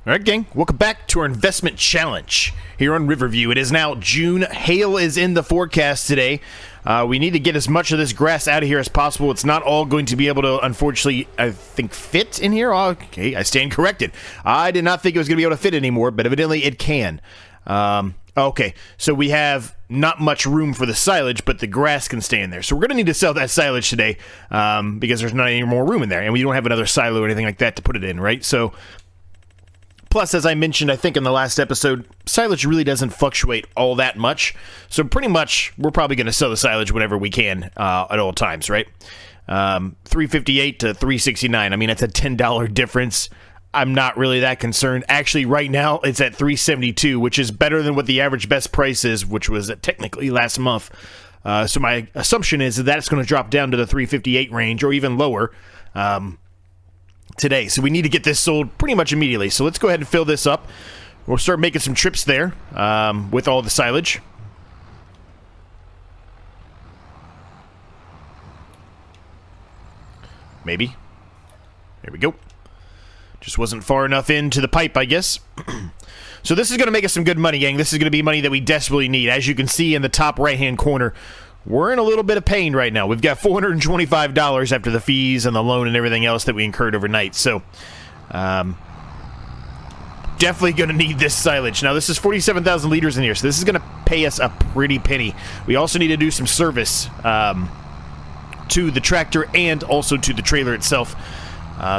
Alright gang, welcome back to our investment challenge here on Riverview. It is now June. Hail is in the forecast today. We need to get as much of this grass out of here as possible. It's not all going to be able to, unfortunately, I think, fit in here. Okay, I stand corrected. I did not think it was going to be able to fit anymore, but evidently it can. Okay, so we have not much room for the silage, but the grass can stay in there. So we're going to need to sell that silage today because there's not any more room in there, and we don't have another silo or anything like that to put it in, right? So, plus, as I mentioned, I think in the last episode, silage really doesn't fluctuate all that much. So pretty much, we're probably going to sell the silage whenever we can at all times, right? $3.58 to $3.69. I mean, that's a $10 difference. I'm not really that concerned. Actually, right now, it's at $3.72, which is better than what the average best price is, which was technically last month. So my assumption is that it's going to drop down to the $3.58 range or even lower today. So we need to get this sold pretty much immediately. So let's go ahead and fill this up. We'll start making some trips there with all the silage. Maybe. There we go. Just wasn't far enough into the pipe, I guess. So this is going to make us some good money, gang. This is going to be money that we desperately need. As you can see in the top right-hand corner, we're in a little bit of pain right now. We've got $425 after the fees and the loan and everything else that we incurred overnight. So, definitely going to need this silage. Now, this is 47,000 liters in here, so this is going to pay us a pretty penny. We also need to do some service to the tractor and also to the trailer itself.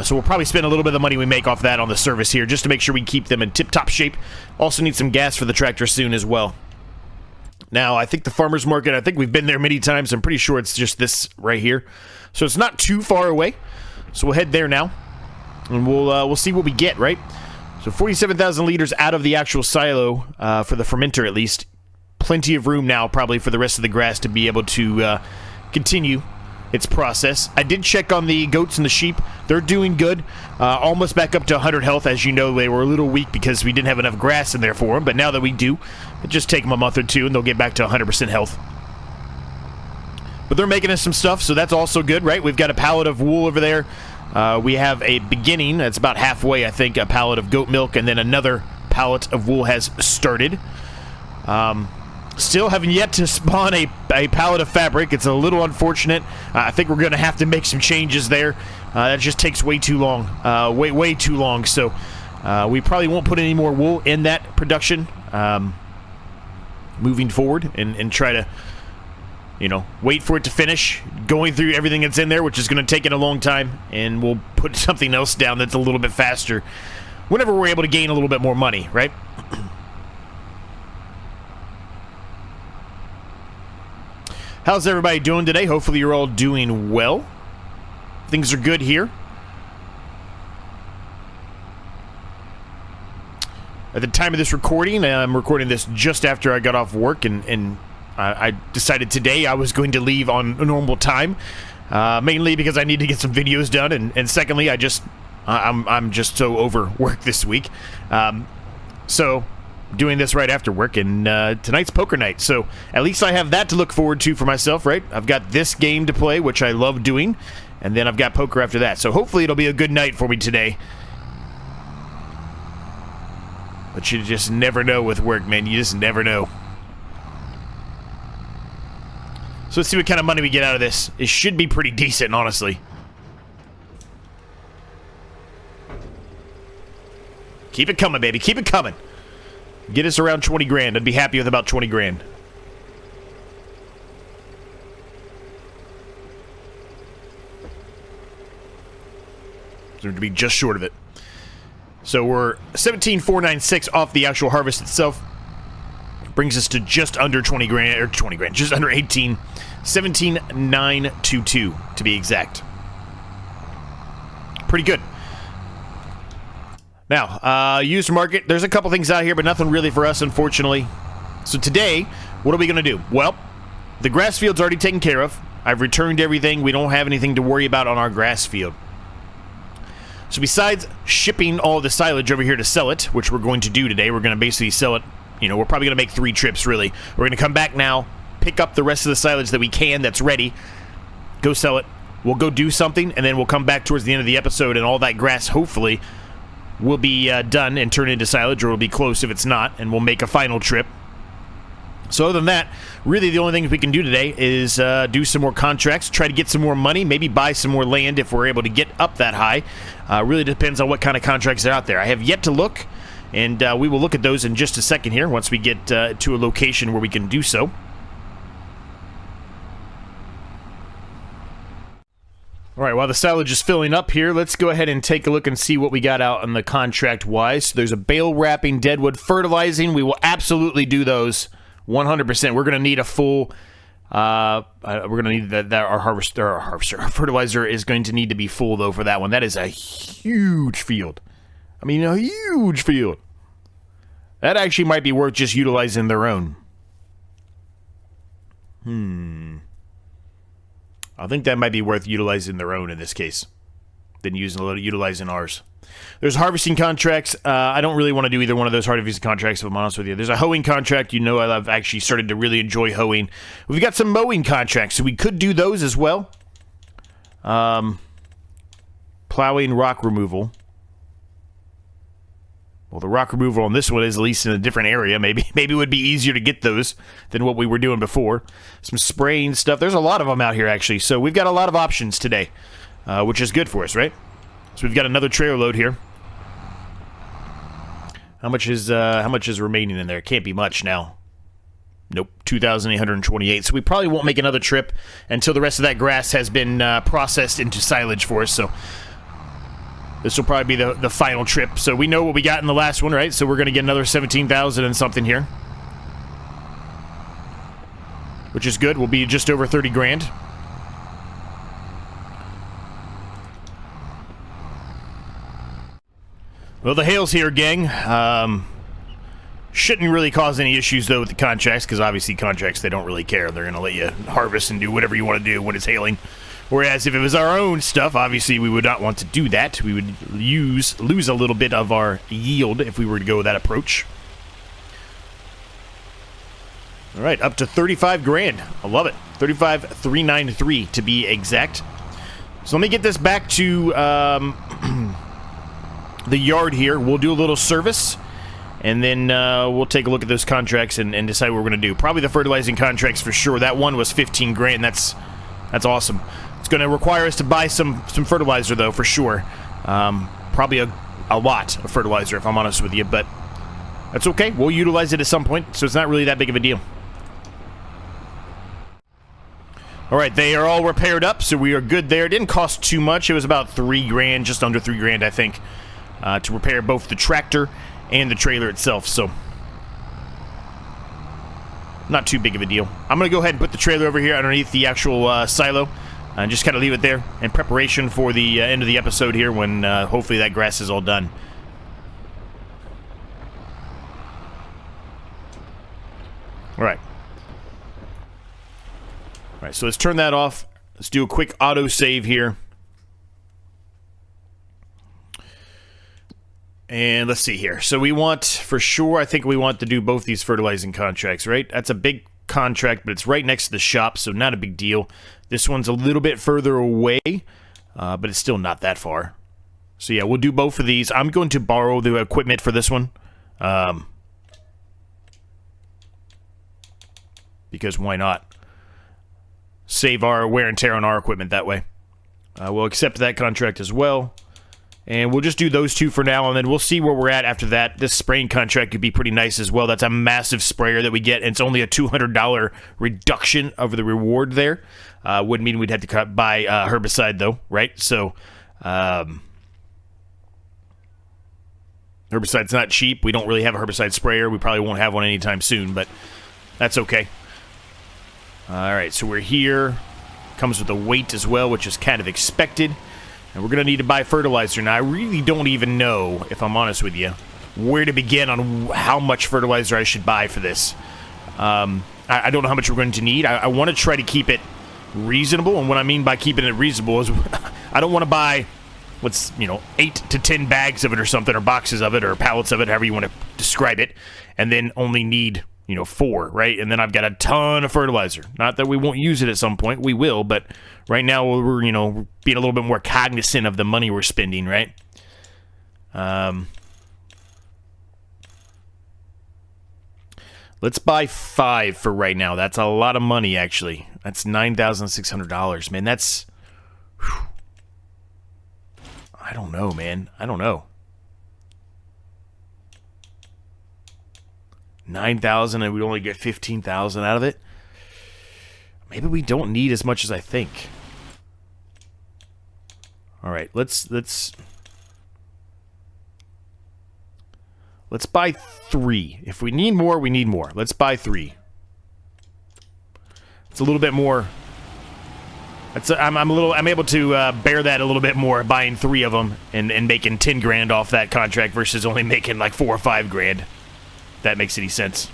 So we'll probably spend a little bit of the money we make off that on the service here, just to make sure we keep them in tip-top shape. Also need some gas for the tractor soon as well. Now, I think the farmer's market, I think we've been there many times. I'm pretty sure it's just this right here. So it's not too far away. So we'll head there now, and we'll see what we get, right? So 47,000 liters out of the actual silo for the fermenter, at least. Plenty of room now, probably, for the rest of the grass to be able to continue its process. I did check on the goats and the sheep. They're doing good. Almost back up to 100 health. As you know, they were a little weak because we didn't have enough grass in there for them. But now that we do, it just take them a month or two and they'll get back to 100% health. But they're making us some stuff, so that's also good, right? We've got a pallet of wool over there. We have a beginning. That's about halfway, I think, a pallet of goat milk. And then another pallet of wool has started. Still haven't yet to spawn a pallet of fabric. It's a little unfortunate. I think we're going to have to make some changes there. That just takes way too long. Way too long. So we probably won't put any more wool in that production moving forward and try to, wait for it to finish going through everything that's in there, which is going to take it a long time. And we'll put something else down that's a little bit faster whenever we're able to gain a little bit more money, right? How's everybody doing today? Hopefully you're all doing well. Things are good here. At the time of this recording, I'm recording this just after I got off work, and I decided today I was going to leave on a normal time, mainly because I need to get some videos done, and secondly, I'm just so overworked this week. So doing this right after work, and tonight's poker night, so at least I have that to look forward to for myself, right? I've got this game to play, which I love doing, and then I've got poker after that, so hopefully it'll be a good night for me today. But you just never know with work, man. You just never know. So let's see what kind of money we get out of this. It should be pretty decent, honestly. Keep it coming, baby. Keep it coming. Get us around 20 grand. I'd be happy with about 20 grand. Seem to be just short of it. So we're 17,496 off the actual harvest itself. Brings us to just under 20 grand, or 20 grand, just under 18. 17,922 to be exact. Pretty good. Now, used market, there's a couple things out here, but nothing really for us, unfortunately. So today, what are we going to do? Well, the grass field's already taken care of. I've returned everything. We don't have anything to worry about on our grass field. So besides shipping all the silage over here to sell it, which we're going to do today, we're going to basically sell it. We're probably going to make 3 trips, really. We're going to come back now, pick up the rest of the silage that we can that's ready, go sell it. We'll go do something, and then we'll come back towards the end of the episode, and all that grass, hopefully, will be done and turned into silage, or it'll be close if it's not, and we'll make a final trip. So other than that, really the only thing we can do today is do some more contracts, try to get some more money, maybe buy some more land if we're able to get up that high. Really depends on what kind of contracts are out there. I have yet to look, and we will look at those in just a second here once we get to a location where we can do so. All right, while the silage is filling up here, let's go ahead and take a look and see what we got out on the contract-wise. So there's a bale wrapping, deadwood, fertilizing. We will absolutely do those 100%. We're going to need a full... we're going to need that our fertilizer is going to need to be full, though, for that one. That is a huge field. I mean, a huge field. That actually might be worth just utilizing their own. I think that might be worth utilizing their own in this case than utilizing ours. There's harvesting contracts. I don't really want to do either one of those harvesting contracts, if I'm honest with you. There's a hoeing contract. You know, I've actually started to really enjoy hoeing. We've got some mowing contracts, so we could do those as well. Plowing, rock removal. Well, the rock removal on this one is at least in a different area. Maybe it would be easier to get those than what we were doing before. Some spraying stuff. There's a lot of them out here, actually. So we've got a lot of options today, which is good for us, right? So we've got another trailer load here. How much is remaining in there? Can't be much now. Nope, 2,828. So we probably won't make another trip until the rest of that grass has been processed into silage for us. So this will probably be the final trip. So we know what we got in the last one, right? So we're going to get another 17,000 and something here, which is good. We'll be just over 30 grand. Well, the hail's here, gang. Shouldn't really cause any issues, though, with the contracts, because obviously contracts, they don't really care. They're going to let you harvest and do whatever you want to do when it's hailing. Whereas if it was our own stuff, obviously we would not want to do that. We would lose a little bit of our yield if we were to go that approach. All right, up to 35 grand. I love it. 35,393 to be exact. So let me get this back to the yard here. We'll do a little service, and then we'll take a look at those contracts and decide what we're going to do. Probably the fertilizing contracts for sure. That one was 15 grand. That's awesome. It's going to require us to buy some fertilizer, though, for sure. Probably a lot of fertilizer, if I'm honest with you, but that's okay. We'll utilize it at some point, so it's not really that big of a deal. All right, they are all repaired up, so we are good there. It didn't cost too much. It was about 3 grand, just under 3 grand, I think, to repair both the tractor and the trailer itself, so not too big of a deal. I'm going to go ahead and put the trailer over here underneath the actual silo and just kind of leave it there in preparation for the end of the episode here when hopefully that grass is all done. All right. All right, so let's turn that off. Let's do a quick auto save here. And let's see here. So we want, for sure, I think we want to do both these fertilizing contracts, right? That's a big contract, but it's right next to the shop, so not a big deal. This one's a little bit further away, but it's still not that far. So yeah, we'll do both of these. I'm going to borrow the equipment for this one. Because why not? Save our wear and tear on our equipment that way. We'll accept that contract as well. And we'll just do those two for now, and then we'll see where we're at after that. This spraying contract could be pretty nice as well. That's a massive sprayer that we get, and it's only a $200 reduction of the reward there. Would mean we'd have to buy herbicide, though, right? So, herbicide's not cheap. We don't really have a herbicide sprayer. We probably won't have one anytime soon, but that's okay. All right, so we're here. Comes with a weight as well, which is kind of expected. And we're going to need to buy fertilizer. Now, I really don't even know, if I'm honest with you, where to begin on how much fertilizer I should buy for this. I don't know how much we're going to need. I want to try to keep it reasonable. And what I mean by keeping it reasonable is I don't want to buy, 8 to 10 bags of it or something, or boxes of it, or pallets of it, however you want to describe it, and then only need 4, right? And then I've got a ton of fertilizer. Not that we won't use it at some point. We will, but right now we're, being a little bit more cognizant of the money we're spending, right? Let's buy 5 for right now. That's a lot of money, actually. That's $9,600, man. That's... Whew. I don't know, man. I don't know. 9,000 and we only get 15,000 out of it? Maybe we don't need as much as I think. Alright, let's buy 3. If we need more, we need more. Let's buy 3. It's a little bit more. I'm able to bear that a little bit more, buying 3 of them and making 10 grand off that contract versus only making like 4 or 5 grand. If that makes any sense.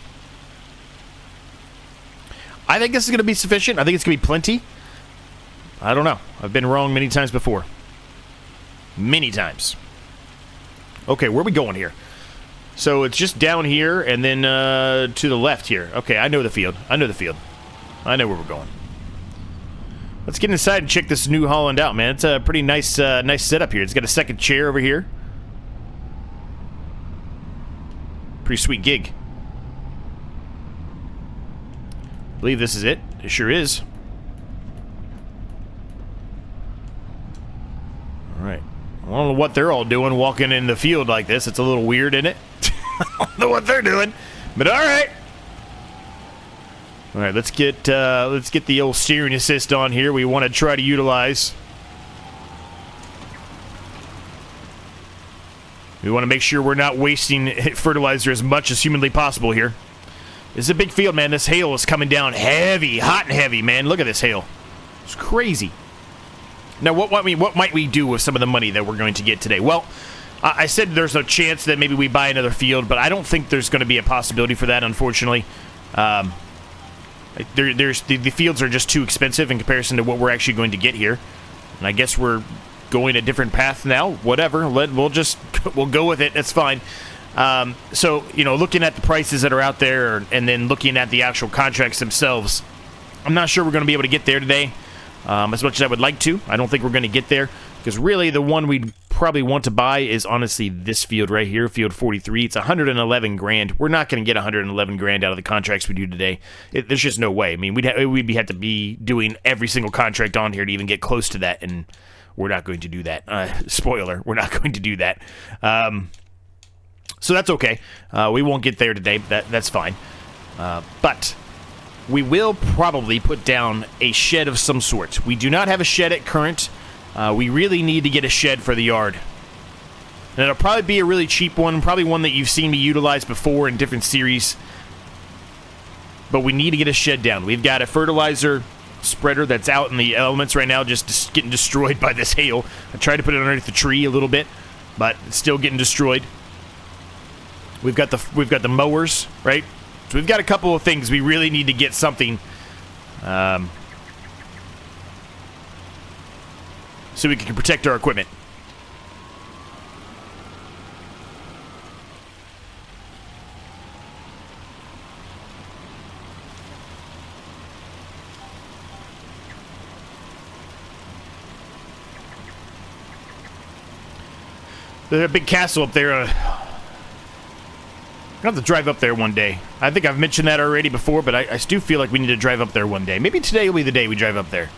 I think this is going to be sufficient. I think it's going to be plenty. I don't know. I've been wrong many times before. Many times. Okay, where are we going here? So it's just down here and then to the left here. Okay, I know the field. I know the field. I know where we're going. Let's get inside and check this New Holland out, man. It's a pretty nice nice setup here. It's got a second chair over here. Pretty sweet gig. I believe this is it. It sure is. Alright. I don't know what they're all doing walking in the field like this. It's a little weird, isn't it? I don't know what they're doing. But alright. Alright, let's get the old steering assist on here. We want to try to utilize. We want to make sure we're not wasting fertilizer as much as humanly possible here. This is a big field, man. This hail is coming down heavy, hot and heavy, man. Look at this hail. It's crazy. Now, what might we do with some of the money that we're going to get today? Well, I said there's a chance that maybe we buy another field, but I don't think there's going to be a possibility for that, unfortunately. The fields are just too expensive in comparison to what we're actually going to get here. And I guess we're going a different path now. Whatever. We'll go with it. That's fine. So, you know, looking at the prices that are out there and then looking at the actual contracts themselves, I'm not sure we're going to be able to get there today as much as I would like to. I don't think we're going to get there because really the one we'd probably want to buy is honestly this field right here, field 43. It's 111 grand. We're not going to get 111 grand out of the contracts we do today. There's just no way. I mean, we'd have to be doing every single contract on here to even get close to that, and we're not going to do that. Spoiler, we're not going to do that. So that's okay. We won't get there today, but that's fine. But we will probably put down a shed of some sort. We do not have a shed at current. We really need to get a shed for the yard. And it'll probably be a really cheap one, probably one that you've seen me utilize before in different series. But we need to get a shed down. We've got a fertilizer spreader that's out in the elements right now, just getting destroyed by this hail. I tried to put it underneath the tree a little bit, but it's still getting destroyed. We've got the mowers, right? So we've got a couple of things. We really need to get something so we can protect our equipment. There's a big castle up there. I'm going to have to drive up there one day. I think I've mentioned that already before, but I do feel like we need to drive up there one day. Maybe today will be the day we drive up there.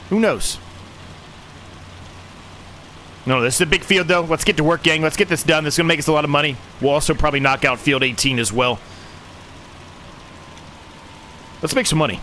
Who knows? No, this is a big field, though. Let's get to work, gang. Let's get this done. This is going to make us a lot of money. We'll also probably knock out field 18 as well. Let's make some money.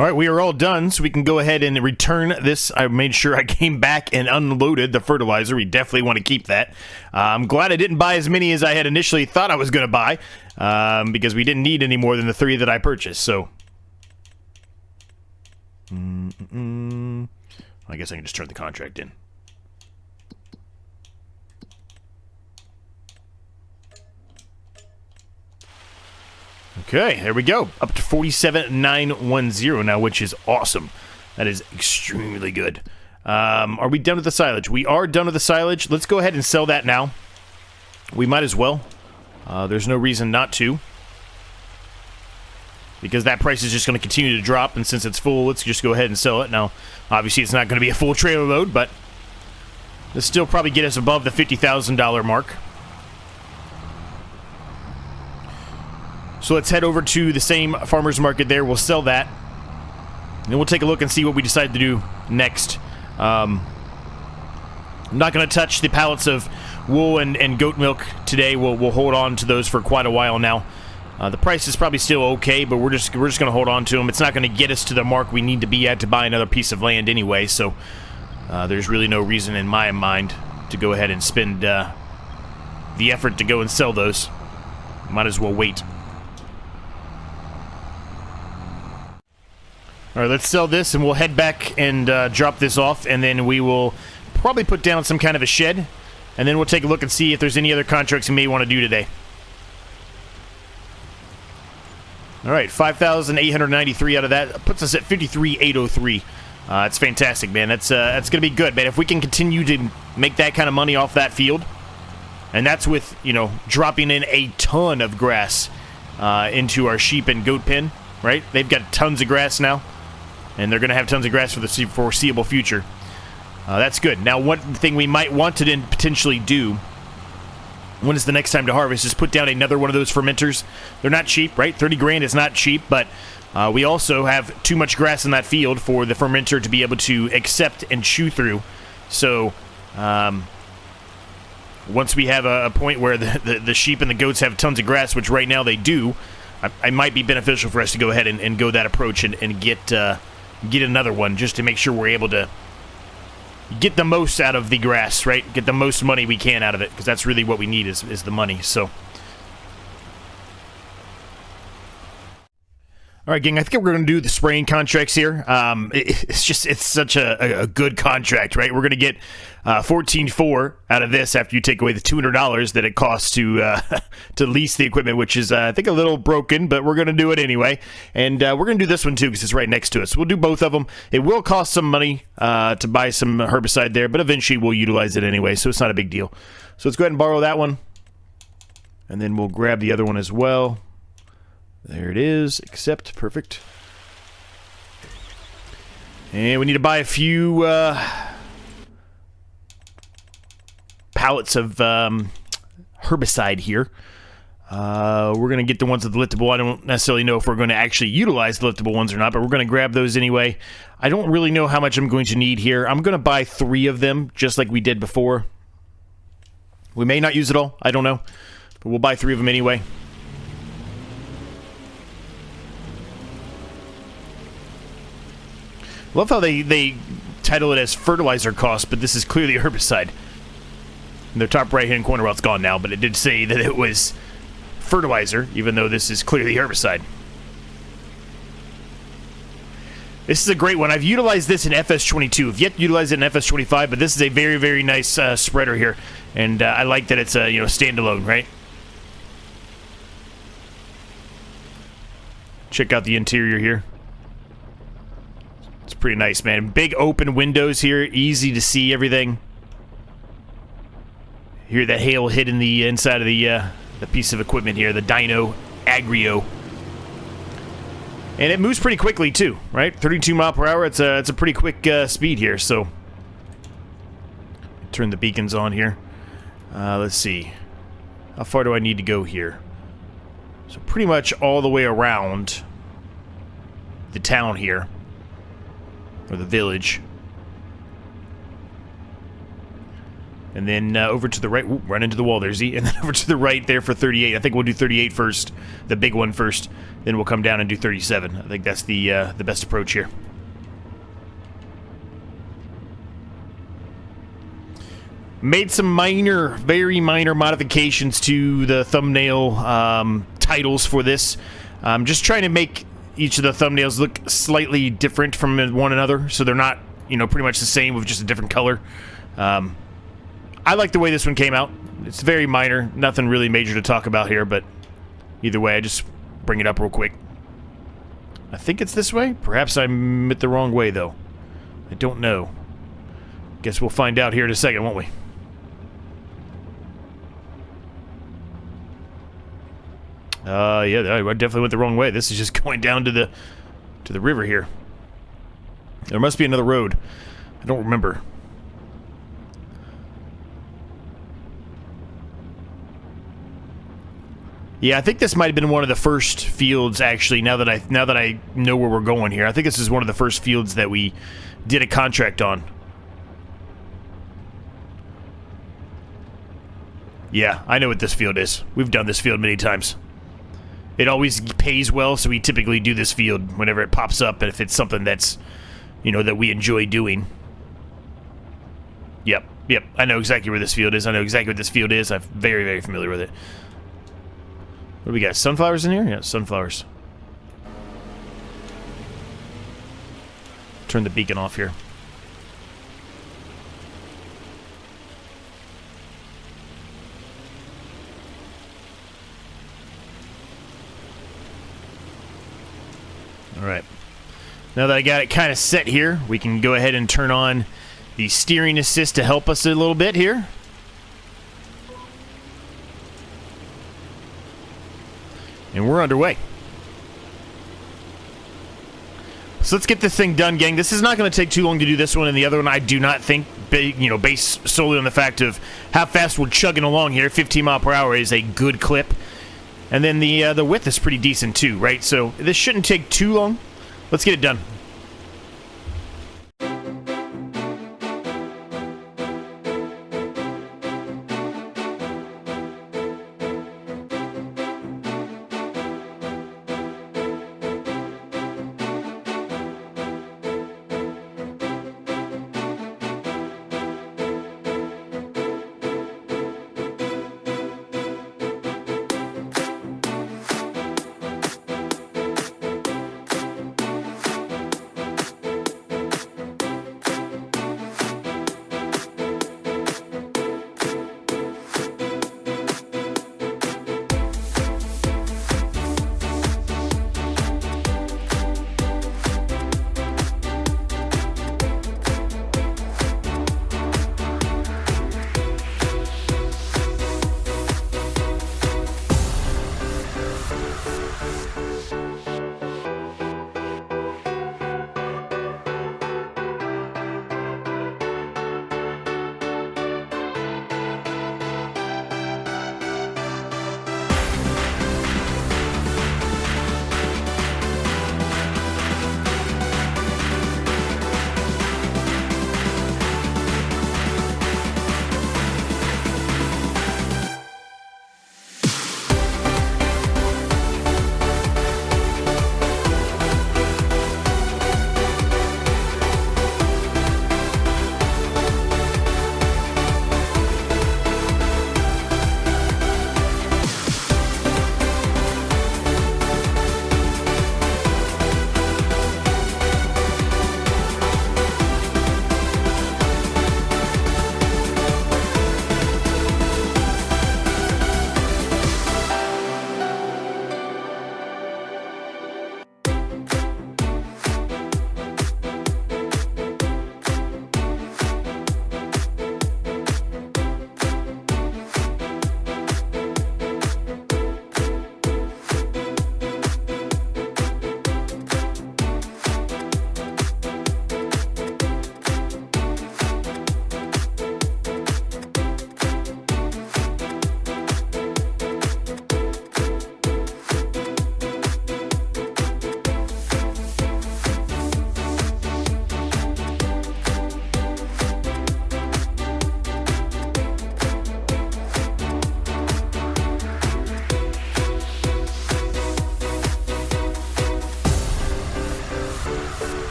All right, we are all done, so we can go ahead and return this. I made sure I came back and unloaded the fertilizer. We definitely want to keep that. I'm glad I didn't buy as many as I had initially thought I was going to buy, because we didn't need any more than the 3 that I purchased, so... I guess I can just turn the contract in. Okay, there we go. Up to 47,910 now, which is awesome. That is extremely good. Are we done with the silage? We are done with the silage. Let's go ahead and sell that now. We might as well. There's no reason not to. Because that price is just going to continue to drop, and since it's full, let's just go ahead and sell it. Now, obviously, it's not going to be a full trailer load, but this still probably get us above the $50,000 mark. So let's head over to the same farmer's market there. We'll sell that. And we'll take a look and see what we decide to do next. I'm not going to touch the pallets of wool and goat milk today. We'll hold on to those for quite a while now. The price is probably still okay, but we're just going to hold on to them. It's not going to get us to the mark we need to be at to buy another piece of land anyway, so there's really no reason in my mind to go ahead and spend the effort to go and sell those. Might as well wait. All right, let's sell this, and we'll head back and drop this off, and then we will probably put down some kind of a shed, and then we'll take a look and see if there's any other contracts we may want to do today. All right, 5,893 out of that puts us at 53,803. It's fantastic, man. That's going to be good, man. If we can continue to make that kind of money off that field, and that's with, you know, dropping in a ton of grass into our sheep and goat pen, right? They've got tons of grass now, and they're going to have tons of grass for the foreseeable future. That's good. Now, one thing we might want to then potentially do when is the next time to harvest is put down another one of those fermenters. They're not cheap, right? 30 grand is not cheap, but we also have too much grass in that field for the fermenter to be able to accept and chew through. So once we have a point where the sheep and the goats have tons of grass, which right now they do, I might be beneficial for us to go ahead and go that approach and get another one just to make sure we're able to get the most out of the grass, right? Get the most money we can out of it, because that's really what we need is the money. So, all right, gang, I think we're going to do the spraying contracts here. It's such a good contract, right? We're going to get $14,400 out of this after you take away the $200 that it costs to lease the equipment, which is, I think, a little broken, but we're going to do it anyway. And we're going to do this one, too, because it's right next to us. We'll do both of them. It will cost some money to buy some herbicide there, but eventually we'll utilize it anyway, so it's not a big deal. So let's go ahead and borrow that one, and then we'll grab the other one as well. There it is. Accept. Perfect. And we need to buy a few pallets of herbicide here. We're going to get the ones with the liftable. I don't necessarily know if we're going to actually utilize the liftable ones or not, but we're going to grab those anyway. I don't really know how much I'm going to need here. I'm going to buy 3 of them, just like we did before. We may not use it all. I don't know. But we'll buy 3 of them anyway. Love how they title it as fertilizer cost, but this is clearly herbicide. In the top right-hand corner, well, it's gone now, but it did say that it was fertilizer, even though this is clearly herbicide. This is a great one. I've utilized this in FS22. I've yet to utilize it in FS25, but this is a very, very nice spreader here, and I like that it's a standalone, right? Check out the interior here. It's pretty nice, man. Big open windows here, easy to see everything. Hear that hail hitting the inside of the piece of equipment here, the Dyno Agrio. And it moves pretty quickly too, right? 32 mile per hour. It's a pretty quick speed here. So turn the beacons on here. Let's see. How far do I need to go here? So pretty much all the way around the town here. Or the village. And then over to the right. Ooh, run into the wall there, Z. And then over to the right there for 38. I think we'll do 38 first, the big one first. Then we'll come down and do 37. I think that's the best approach here. Made some minor, very minor modifications to the thumbnail titles for this. Just trying to make each of the thumbnails look slightly different from one another, so they're not, you know, pretty much the same with just a different color. I like the way this one came out. It's very minor, nothing really major to talk about here, but either way, I just bring it up real quick. I think it's this way. Perhaps I'm it the wrong way, though. I don't know. Guess we'll find out here in a second, won't we? Yeah, I definitely went the wrong way. This is just going down to the river here. There must be another road. I don't remember. Yeah, I think this might have been one of the first fields, actually, now that I know where we're going here. I think this is one of the first fields that we did a contract on. Yeah, I know what this field is. We've done this field many times. It always pays well, so we typically do this field whenever it pops up, and if it's something that's, you know, that we enjoy doing. Yep, I know exactly where this field is. I know exactly what this field is. I'm very, very familiar with it. What do we got? Sunflowers in here? Yeah, sunflowers. Turn the beacon off here. Alright. Now that I got it kind of set here, we can go ahead and turn on the steering assist to help us a little bit here. And we're underway. So let's get this thing done, gang. This is not going to take too long to do this one, and the other one I do not think, you know, based solely on the fact of how fast we're chugging along here. 15 mile per hour is a good clip. And then the width is pretty decent too, right? So this shouldn't take too long. Let's get it done.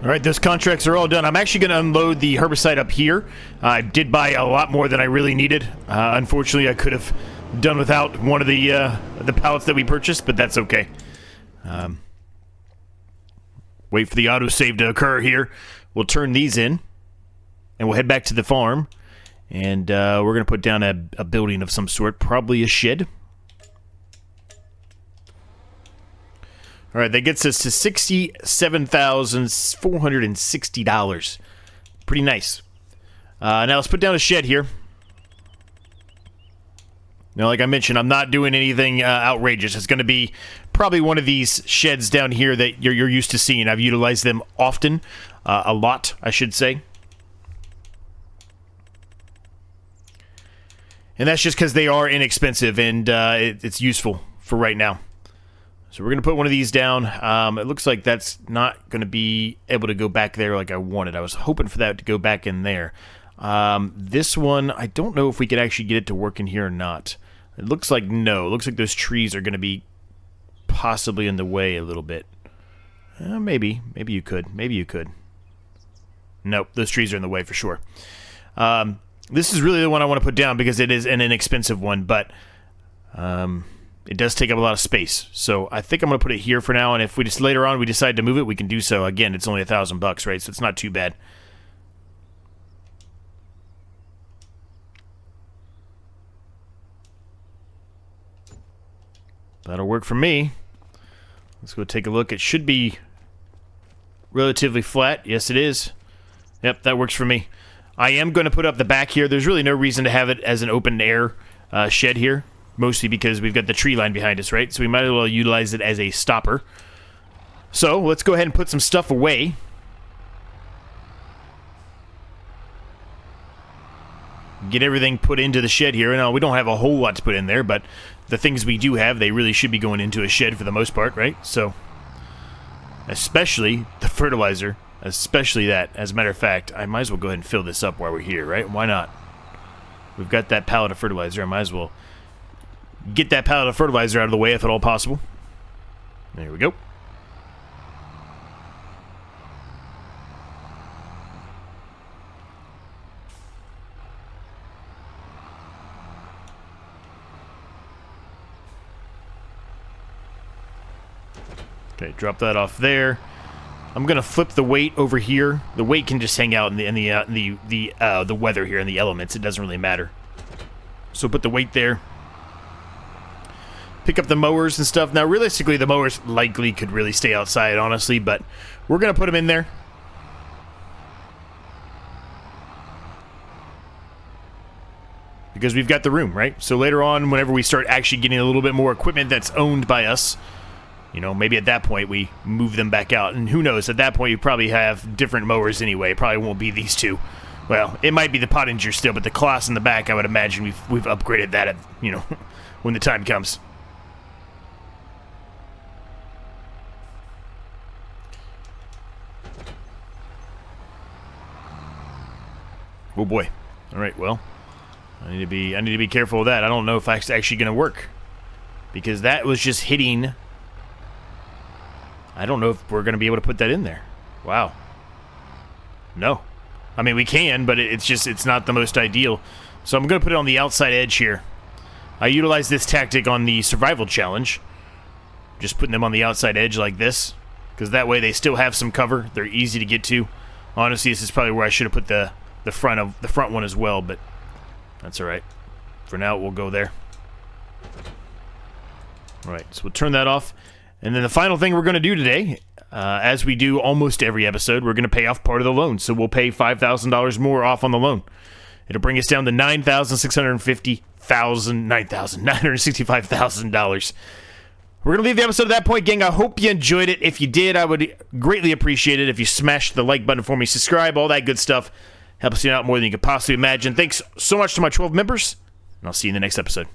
All right, those contracts are all done. I'm actually going to unload the herbicide up here. I did buy a lot more than I really needed. Unfortunately, I could have done without one of the pallets that we purchased, but that's okay. Wait for the autosave to occur here. We'll turn these in, and we'll head back to the farm. And we're going to put down a building of some sort, probably a shed. All right, that gets us to $67,460. Pretty nice. Now let's put down a shed here. Now, like I mentioned, I'm not doing anything outrageous. It's going to be probably one of these sheds down here that you're used to seeing. I've utilized them often, a lot, I should say. And that's just because they are inexpensive and it's useful for right now. So we're going to put one of these down. It looks like that's not going to be able to go back there like I wanted. I was hoping for that to go back in there. This one, I don't know if we could actually get it to work in here or not. It looks like no. It looks like those trees are going to be possibly in the way a little bit. Maybe. Maybe you could. Maybe you could. Nope, those trees are in the way for sure. This is really the one I want to put down because it is an inexpensive one, but it does take up a lot of space. So I think I'm going to put it here for now, and if we just later on we decide to move it, we can do so. Again, it's only $1,000, right? So it's not too bad. That'll work for me. Let's go take a look. It should be relatively flat. Yes, it is. Yep, that works for me. I am going to put up the back here. There's really no reason to have it as an open air shed here, mostly because we've got the tree line behind us, right? So we might as well utilize it as a stopper. So let's go ahead and put some stuff away. Get everything put into the shed here. Now, we don't have a whole lot to put in there, but the things we do have, they really should be going into a shed for the most part, right? So, especially the fertilizer. Especially that. As a matter of fact, I might as well go ahead and fill this up while we're here, right? Why not? We've got that pallet of fertilizer. I might as well get that pallet of fertilizer out of the way if at all possible. There we go. Okay, drop that off there. I'm gonna flip the weight over here. The weight can just hang out in the weather here, in the elements. It doesn't really matter. So put the weight there. Pick up the mowers and stuff. Now, realistically, the mowers likely could really stay outside, honestly, but we're gonna put them in there. Because we've got the room, right? So later on, whenever we start actually getting a little bit more equipment that's owned by us, you know, maybe at that point we move them back out. And who knows, at that point you probably have different mowers anyway. It probably won't be these two. Well, it might be the Pottinger still, but the Colossus in the back, I would imagine we've upgraded that at, you know, when the time comes. Oh boy. All right, well, I need to be careful of that. I don't know if that's actually going to work, because that was just hitting. I don't know if we're going to be able to put that in there. Wow. No. I mean, we can, but it's not the most ideal. So I'm going to put it on the outside edge here. I utilized this tactic on the survival challenge. Just putting them on the outside edge like this, because that way they still have some cover. They're easy to get to. Honestly, this is probably where I should have put the front one as well, but that's all right. For now, we'll go there. All right, so we'll turn that off. And then the final thing we're going to do today, as we do almost every episode, we're going to pay off part of the loan. So we'll pay $5,000 more off on the loan. It'll bring us down to $965,000. We're going to leave the episode at that point, gang. I hope you enjoyed it. If you did, I would greatly appreciate it if you smashed the like button for me, subscribe, all that good stuff. Help us out more than you could possibly imagine. Thanks so much to my 12 members, and I'll see you in the next episode.